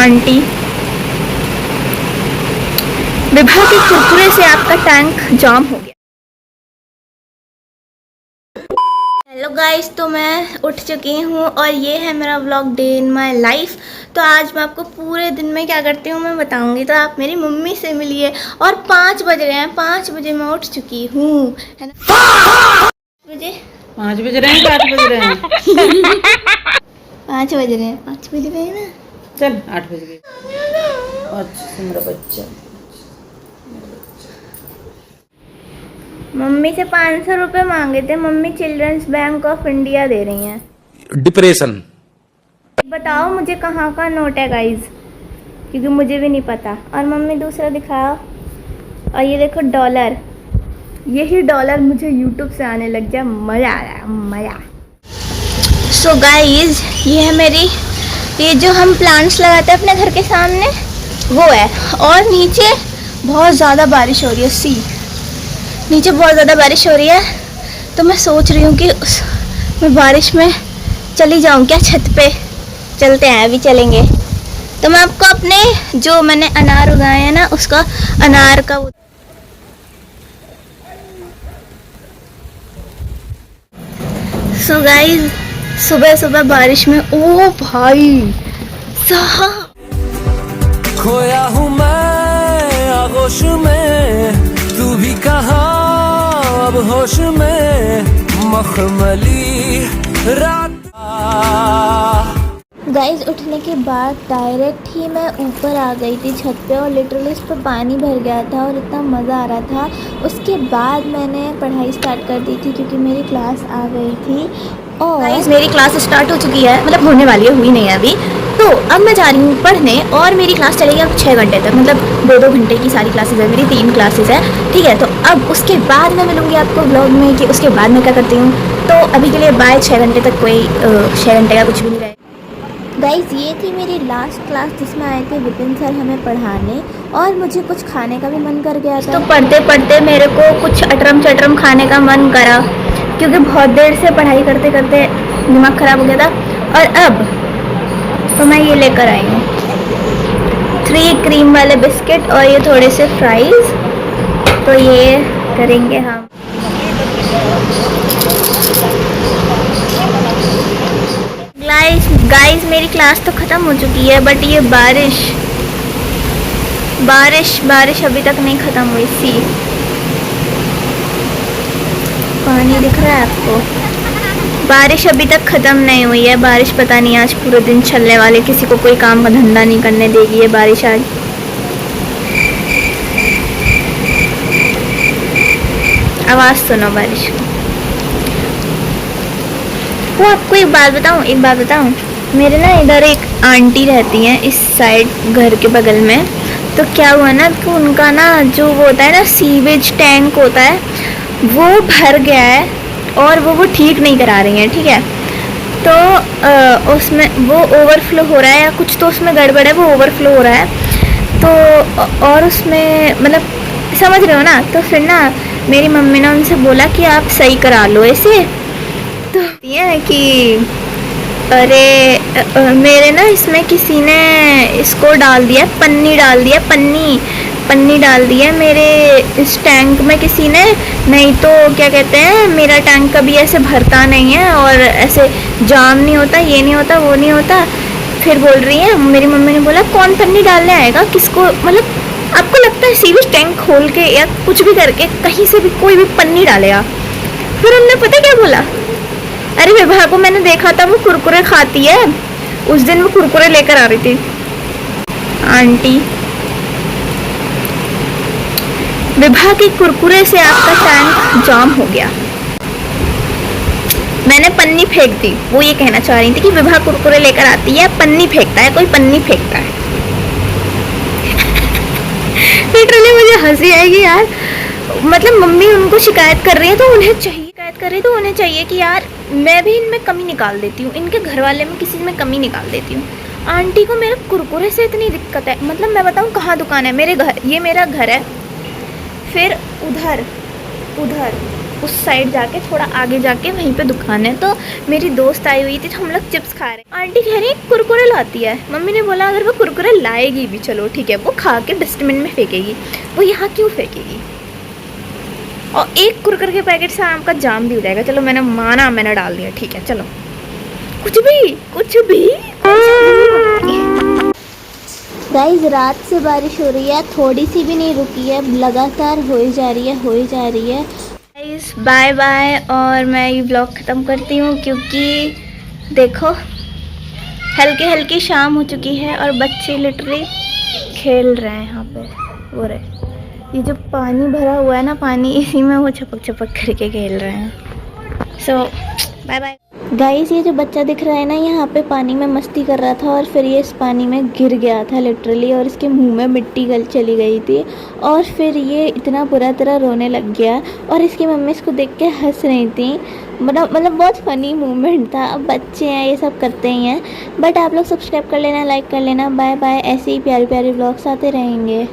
Aunty, Vibha के कुरकुरे से आपका टैंक जाम हो गया। हेलो गाइस, तो मैं उठ चुकी हूँ और ये है मेरा vlog day in my life. तो आज मैं आपको पूरे दिन में क्या करती हूँ मैं बताऊँगी। तो आप मेरी मम्मी से मिलिए। और 5 बज रहे हैं, 5 बजे मैं उठ चुकी हूँ, है ना। 5 बज रहे हैं, 8 बज रहे हैं। 5 बज रहे हैं, 5 बज रहे हैं ना। चल 8 बज गए। अच्छा मेरा बच्चा। मम्मी से 500 रुपये मांगे थे। Mummy childrens Bank of India दे रही हैं। डिप्रेशन। बताओ मुझे कहाँ का नोट है गाइज, क्योंकि मुझे भी नहीं पता। और मम्मी दूसरा दिखाओ। और ये देखो डॉलर, यही डॉलर मुझे यूट्यूब से आने लग गया। मज़ा आ रहा है, मज़ा। सो गाइज, ये है मेरी, ये जो हम प्लांट्स लगाते हैं अपने घर के सामने, वो है। और नीचे बहुत ज़्यादा बारिश हो रही है। सी, नीचे बहुत ज़्यादा बारिश हो रही है। तो मैं सोच रही हूँ कि मैं बारिश में चली जाऊँ क्या, छत पे चलते हैं, अभी चलेंगे। तो मैं आपको अपने जो मैंने अनार उगाए हैं ना, उसका अनार का सो गाइस, सुबह सुबह बारिश में, ओ भाई साहब, खोया हूँ मैं आगोश में, तू भी कहाँ अब होश में, मखमली रात। गाइस उठने के बाद डायरेक्ट ही मैं ऊपर आ गई थी छत पे, और लिटरली उस पर पानी भर गया था और इतना मज़ा आ रहा था। उसके बाद मैंने पढ़ाई स्टार्ट कर दी थी, क्योंकि मेरी क्लास आ गई थी। और गाइस मेरी क्लास स्टार्ट हो चुकी है, मतलब होने वाली है, हुई नहीं है अभी। तो अब मैं जा रही हूँ पढ़ने, और मेरी क्लास चलेगी अब 6 घंटे तक, मतलब 2-2 घंटे की सारी क्लासेस है मेरी, 3 क्लासेस है, ठीक है। तो अब उसके बाद मैं मिलूँगी आपको व्लॉग में कि उसके बाद मैं क्या करती हूँ। तो अभी के लिए बाय। 6 घंटे तक कोई 6 घंटे का कुछ भी नहीं रहेगा। गाइज ये थी मेरी लास्ट क्लास, जिसमें आए थे विपिन सर हमें पढ़ाने, और मुझे कुछ खाने का भी मन कर गया था। तो पढ़ते पढ़ते मेरे को कुछ अटरम चटरम खाने का मन करा, क्योंकि बहुत देर से पढ़ाई करते करते दिमाग ख़राब हो गया था। और अब तो मैं ये लेकर आई हूँ 3 क्रीम वाले बिस्किट और ये थोड़े से फ्राइज़। तो ये करेंगे हम। गाइस मेरी क्लास तो ख़त्म हो चुकी है, बट ये बारिश अभी तक नहीं ख़त्म हुई। सी, पानी दिख रहा है आपको? बारिश अभी तक ख़त्म नहीं हुई है। बारिश पता नहीं आज पूरे दिन चलने वाले, किसी को कोई काम का धंधा नहीं करने देगी ये बारिश आज। आवाज़ सुनो बारिश की। वो आपको एक बात बताऊं, मेरे ना इधर एक आंटी रहती हैं इस साइड घर के बगल में। तो क्या हुआ ना कि उनका ना जो वो होता है ना सीवेज टैंक होता है, वो भर गया है और वो ठीक नहीं करा रही हैं, ठीक है। तो उसमें वो ओवरफ्लो हो रहा है या कुछ, तो उसमें गड़बड़ है, वो ओवरफ्लो हो रहा है। तो और उसमें मतलब समझ रहे हो ना। तो फिर ना मेरी मम्मी ने उनसे बोला कि आप सही करा लो इसे। तो ये है कि अरे मेरे ना इसमें किसी ने इसको डाल दिया, पन्नी डाल दिया, पन्नी डाल दी है मेरे इस टैंक में किसी ने। नहीं तो क्या कहते हैं, मेरा टैंक कभी ऐसे भरता नहीं है और ऐसे जाम नहीं होता, ये नहीं होता, वो नहीं होता। फिर बोल रही है मेरी मम्मी ने बोला कौन पन्नी डालने आएगा, किसको, मतलब आपको लगता है सीवेज टैंक खोल के या कुछ भी करके कहीं से भी कोई भी पन्नी डालेगा? फिर उन्होंने पता क्या बोला, अरे विभा को मैंने देखा था वो कुरकुरे खाती है, उस दिन वो कुरकुरे लेकर आ रही थी। आंटी, विभा के कुरकुरे से आपका टैंक जाम हो गया। मैंने पन्नी फेंक दी, वो ये कहना चाह रही थी कि विभा कुरकुरे लेकर आती है, पन्नी फेंकता है, कोई पन्नी फेंकता है। लिटरली मुझे हंसी आएगी यार। मतलब मम्मी उनको शिकायत कर रही है, तो उन्हें चाहिए कि यार मैं भी इनमें कमी निकाल देती हूँ, इनके घर वाले में किसी में कमी निकाल देती हूँ। आंटी को मेरे कुरकुरे से इतनी दिक्कत है, मतलब मैं बताऊँ कहाँ दुकान है, मेरे घर, ये मेरा घर है, फिर उधर उस साइड जाके, थोड़ा आगे जाके वहीं पे दुकान है। तो मेरी दोस्त आई हुई थी, तो हम लोग चिप्स खा रहे हैं। आंटी कह रही है कुरकुरे लाती है। मम्मी ने बोला अगर वो कुरकुरे लाएगी भी, चलो ठीक है, वो खा के डस्टबिन में फेंकेगी, वो यहाँ क्यों फेंकेगी? और एक कुरकुरे के पैकेट से आम का जाम भी हो जाएगा। चलो मैंने माना, मैंने डाल दिया, ठीक है चलो, कुछ भी गाइस। रात से बारिश हो रही है, थोड़ी सी भी नहीं रुकी है, लगातार हो ही जा रही है गाइस। Bye bye. और मैं ये ब्लॉग ख़त्म करती हूँ, क्योंकि देखो हल्की हल्की शाम हो चुकी है और बच्चे लिटरली खेल रहे हैं यहाँ पे। वो रहे, ये जो पानी भरा हुआ है ना, पानी, इसी में वो छपक छपक करके खेल रहे हैं। सो बाय बाय गाइस। ये जो बच्चा दिख रहा है ना, यहाँ पे पानी में मस्ती कर रहा था और फिर ये इस पानी में गिर गया था लिटरली, और इसके मुंह में मिट्टी चली गई थी, और फिर ये इतना बुरा तरह रोने लग गया, और इसकी मम्मी इसको देख के हंस रही थी। मतलब बहुत फ़नी मोमेंट था। अब बच्चे हैं, ये सब करते ही हैं। बट आप लोग सब्सक्राइब कर लेना, लाइक कर लेना। Bye bye. ऐसे ही प्यारे प्यारे व्लॉग्स आते रहेंगे।